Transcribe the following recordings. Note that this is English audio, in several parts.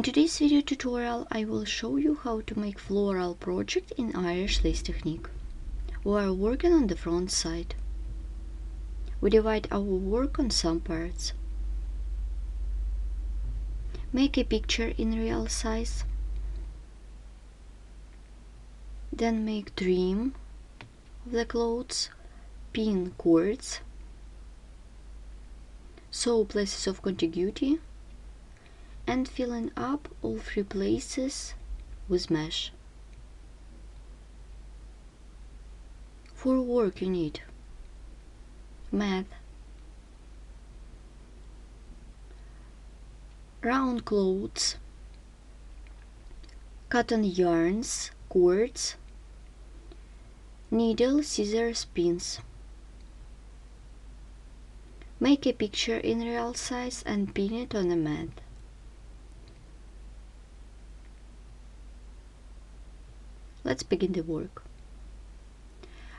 In today's video tutorial, I will show you how to make floral project in Irish lace technique. We are working on the front side. We divide our work on some parts. Make a picture in real size. Then make trim of the clothes, pin cords, sew places of contiguity, and filling up all 3 places with mesh. For work you need mat, round clothes, cotton yarns, cords, needle, scissors, pins. Make a picture in real size and pin it on a mat. Let's begin the work.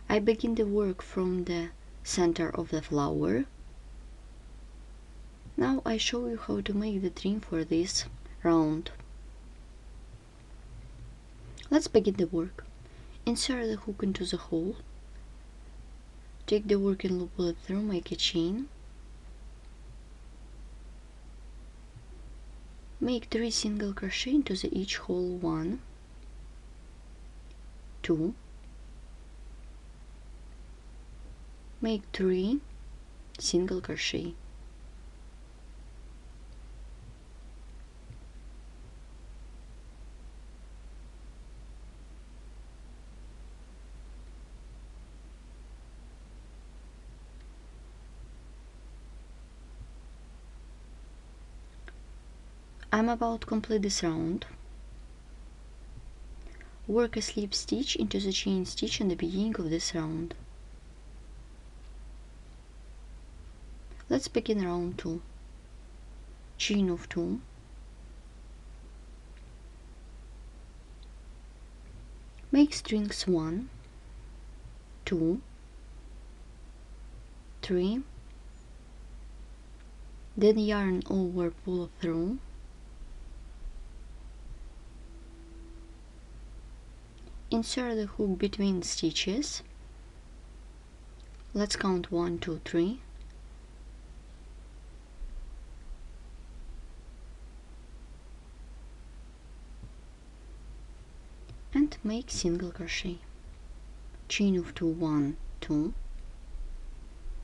I begin the work from the center of the flower. Now I show you how to make the trim for this round. Let's begin the work. Insert the hook into the hole. Take the working loop, pull it through, make a chain. Make 3 single crochet into each hole. 1, 2, make 3 single crochet. I'm about to complete this round. Work a slip stitch into the chain stitch in the beginning of this round. Let's begin round 2. Chain of 2. Make strings 1, 2, 3, then yarn over, pull through, insert the hook between stitches. Let's count 1, 2, 3. And make single crochet. Chain of 2, 1, 2.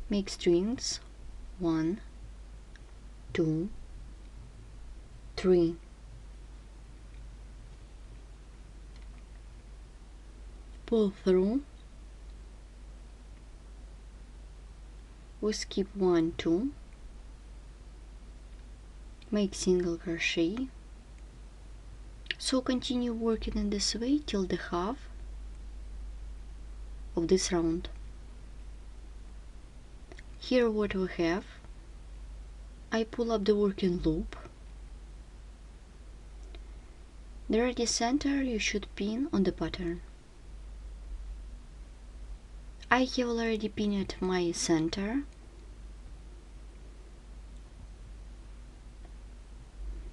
Make strings 1, 2, 3. Pull through. We skip 1, 2. Make single crochet. So continue working in this way till the half of this round. Here what we have, I pull up the working loop. The ready center you should pin on the pattern. I have already pinned my center.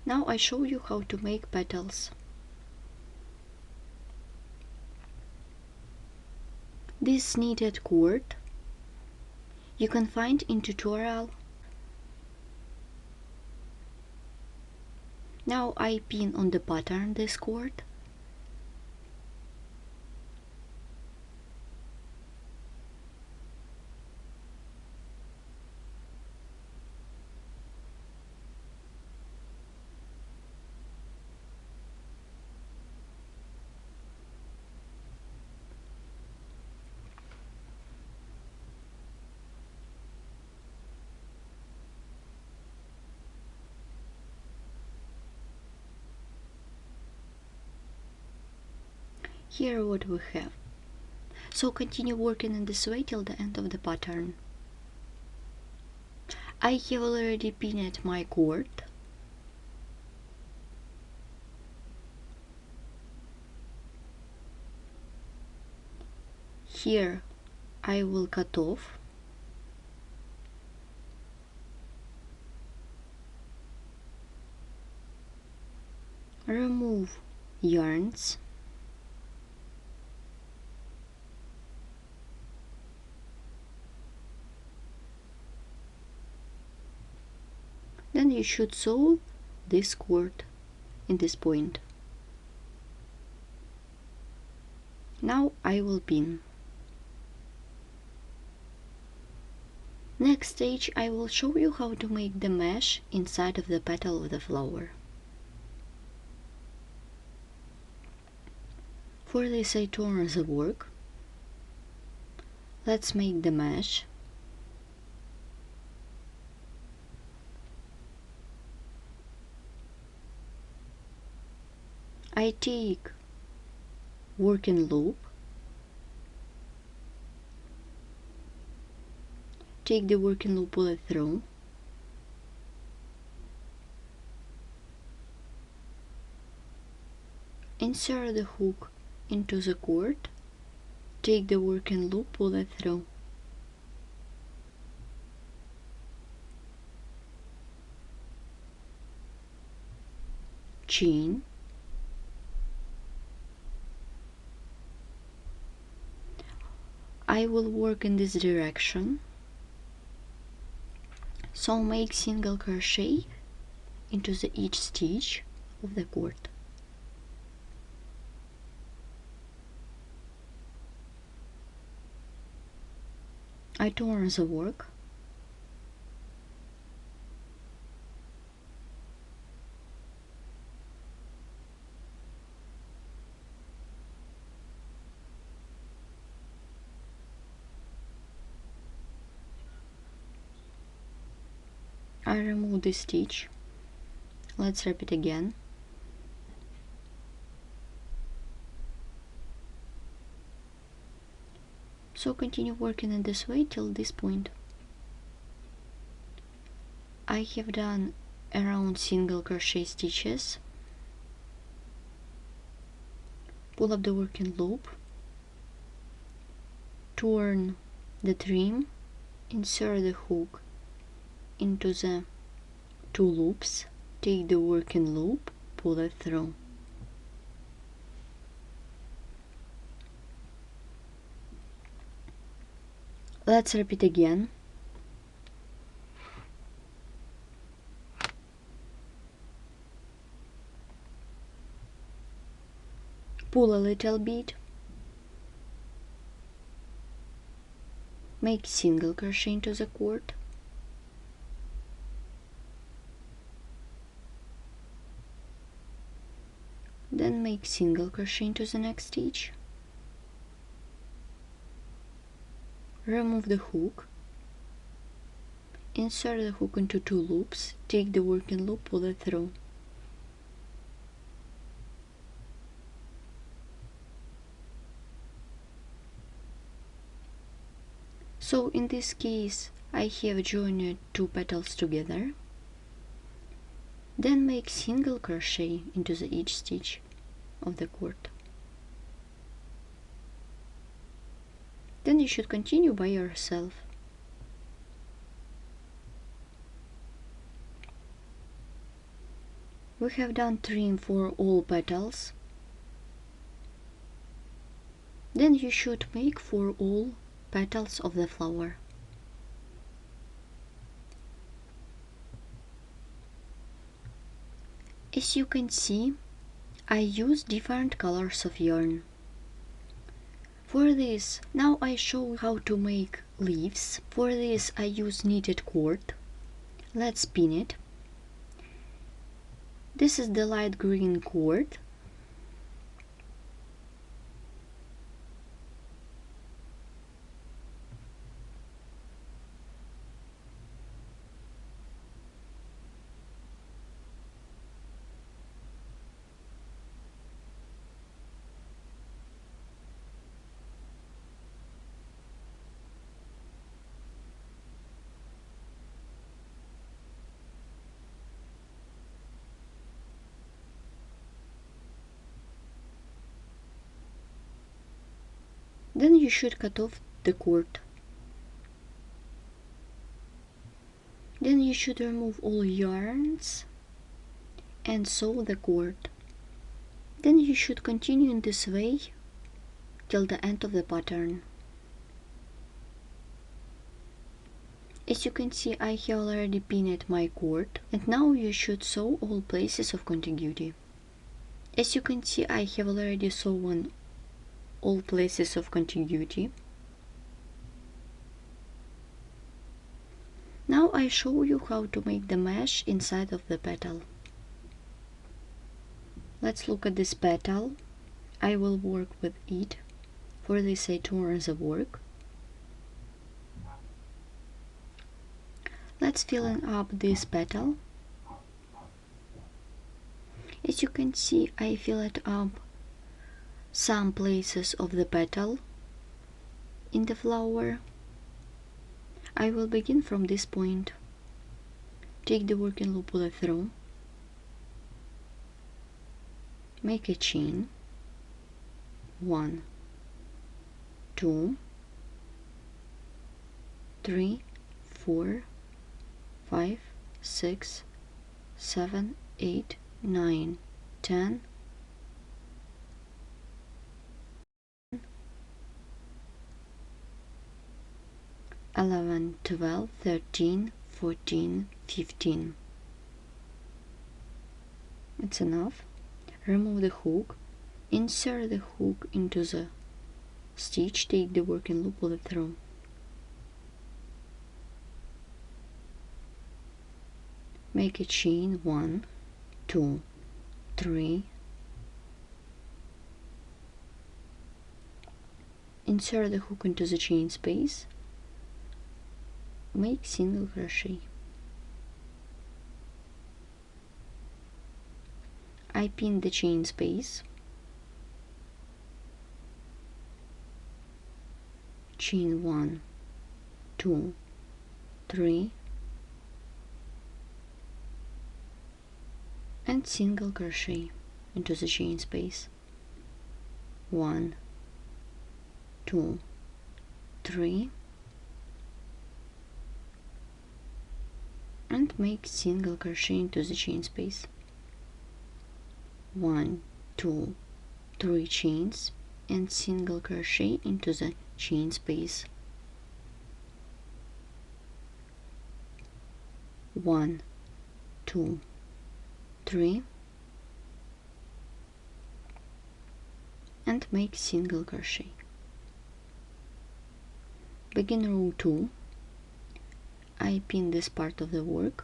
Now I show you how to make petals. This knitted cord you can find in tutorial. Now I pin on the pattern this cord. Here what we have. So continue working in this way till the end of the pattern. I have already pinned my cord. Here I will cut off. remove yarns, then you should sew this cord in this point. Now I will pin. Next stage I will show you how to make the mesh inside of the petal of the flower. For this I turn the work. Let's make the mesh. I take working loop, take the working loop, pull it through, insert the hook into the cord, take the working loop, pull it through, chain, I will work in this direction, so make single crochet into each stitch of the cord. I turn the work, I remove this stitch. Let's repeat again. So continue working in this way till this point. I have done around single crochet stitches. Pull up the working loop, turn the trim, insert the hook into the two loops, take the working loop, pull it through. Let's repeat again. Pull a little bit, make single crochet into the cord, then make single crochet into the next stitch, remove the hook, insert the hook into two loops, take the working loop, pull it through. So in this case I have joined two petals together, then make single crochet into each stitch of the cord. Then you should continue by yourself. We have done trim for all petals. Then you should make for all petals of the flower. As you can see, I use different colors of yarn. For this, now I show how to make leaves. For this I use knitted cord. Let's pin it. This is the light green cord. Then you should cut off the cord. Then you should remove all yarns and sew the cord. Then you should continue in this way till the end of the pattern. As you can see, I have already pinned my cord, and now you should sew all places of contiguity. As you can see, I have already sewn all places of contiguity. Now I show you how to make the mesh inside of the petal. Let's look at this petal. I will work with it. For this I turn the work. Let's fill up this petal. As you can see, I fill it up some places of the petal in the flower. I will begin from this point. Take the working loop, pull it through, make a chain, 1, 2, 3, 4, 5, 6, 7, 8, 9, 10, 11, 12, 13, 14, 15. It's enough. Remove the hook, insert the hook into the stitch, take the working loop, pull it through. Make a chain, 1, 2, 3. Insert the hook into the chain space. Make single crochet. I pin the chain space. Chain 1, 2, 3. And single crochet into the chain space. 1, 2, 3. And make single crochet into the chain space. 1, 2, 3 chains and single crochet into the chain space. 1, 2, 3 and make single crochet. Begin row 2. I pin this part of the work.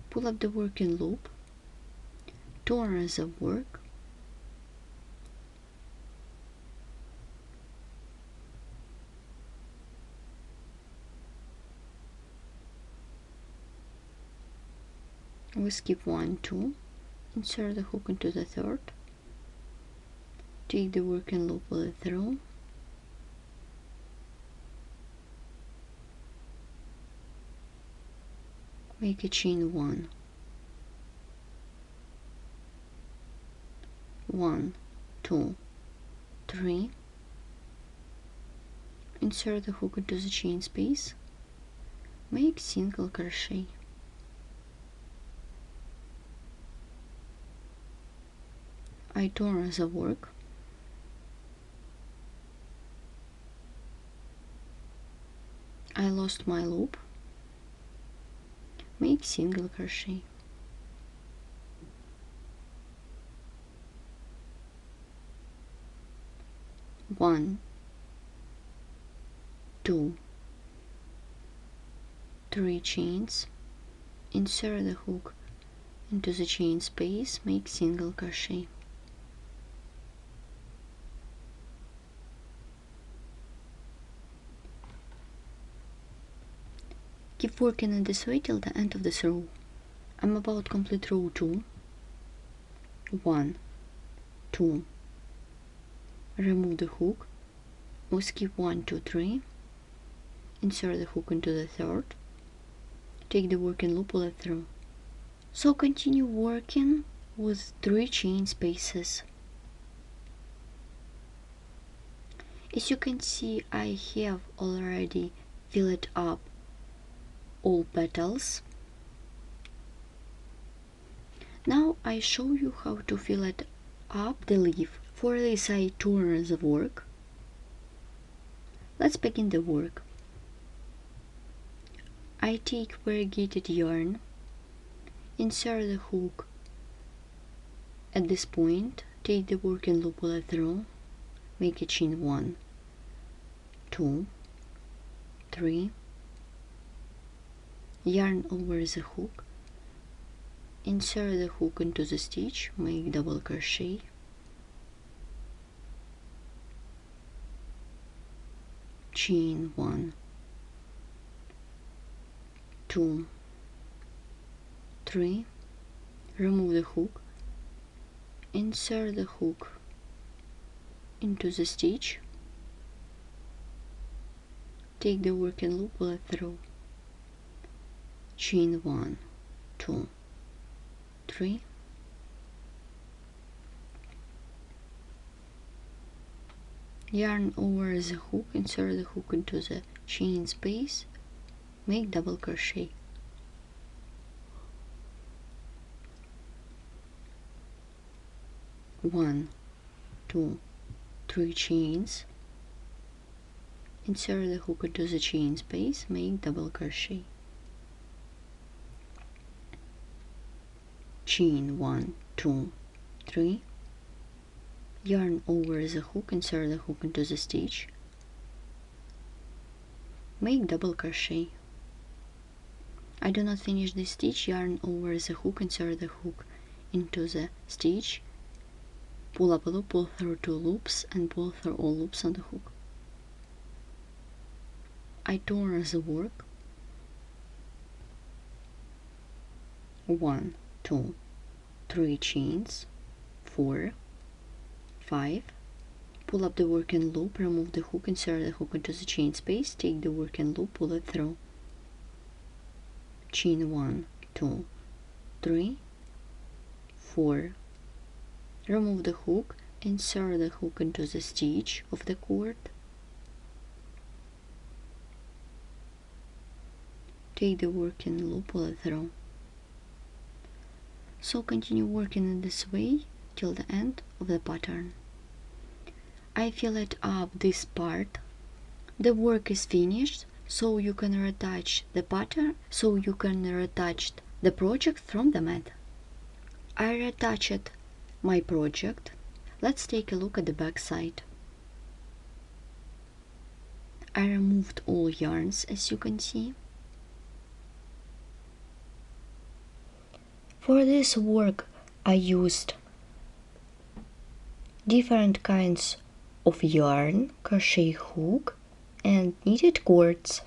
Pull up the working loop, turn the work, we skip 1, 2, insert the hook into the third, take the working loop, pull it through, make a chain 1, 1, 2, 3, insert the hook into the chain space, make single crochet. I turn the work, I lost my loop, make single crochet. One, 2, 3 chains, insert the hook into the chain space, make single crochet. Keep working in this way till the end of this row. I'm about to complete row 2. 1, 2, remove the hook, we skip 1, 2, 3, insert the hook into the third, take the working loop, pull it through. So continue working with 3 chain spaces. As you can see, I have already filled up all petals. Now I show you how to fill it up the leaf. For this I turn the work. Let's begin the work. I take variegated yarn, insert the hook at this point, take the working loop, pull it through, make a chain 1, 2, 3, yarn over the hook, insert the hook into the stitch, make double crochet, chain 1, 2, 3, remove the hook, insert the hook into the stitch, take the working loop, pull it through, chain 1, 2, 3, yarn over the hook, insert the hook into the chain space, make double crochet, one, 2, 3 chains, insert the hook into the chain space, make double crochet, chain 1, 2, 3, yarn over the hook, insert the hook into the stitch, make double crochet. I do not finish this stitch, yarn over the hook, insert the hook into the stitch, pull up a loop, pull through 2 loops, and pull through all loops on the hook. I turn the work, 1, 2, 3 chains, 4, 5, pull up the working loop, remove the hook, insert the hook into the chain space, take the working loop, pull it through, chain 1, 2, 3, 4, remove the hook, insert the hook into the stitch of the cord, take the working loop, pull it through. So continue working in this way till the end of the pattern. I fill it up this part. The work is finished, so you can retouch the pattern, so you can retouch the project from the mat. I retouched my project. Let's take a look at the back side. I removed all yarns, as you can see. For this work I used different kinds of yarn, crochet hook, and knitted cords.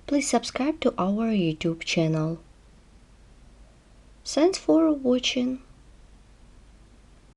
Please subscribe to our YouTube channel. Thanks for watching.